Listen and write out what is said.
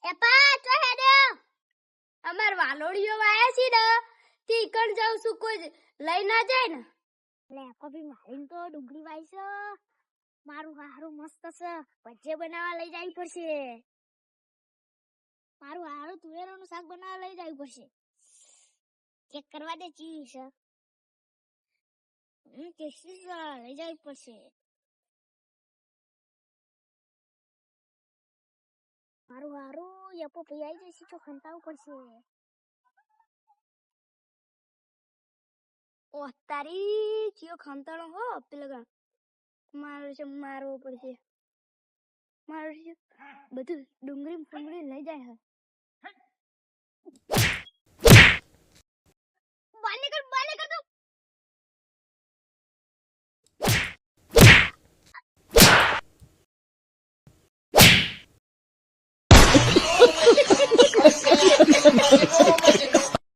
એપા તો હેડે અમાર વાલોડીઓ વાયા છે ને તે કણ જાવ છું કોઈ લઈ ના જાય ને લે કોબી મારીન તો ડુંગળી વાઈ છે મારું હારું મસ્ત છે ભજ્જે બનાવવા લઈ જવી પડશે મારું હારું તુવેરનું શાક બનાવવા લઈ જવું પડશે ચેક કરવા દે ચી છે ટેસ્ટી છે લઈ જવી પડશે મારું હારું યપો પૈયાઈ જશે તો ખંતાવું પડશે ઓહ તારી ચિયો ખંતાણો હો પેલા મારવો પડશે મારું છે બધું ડુંગળી લઈ જાય હે બાને કર તો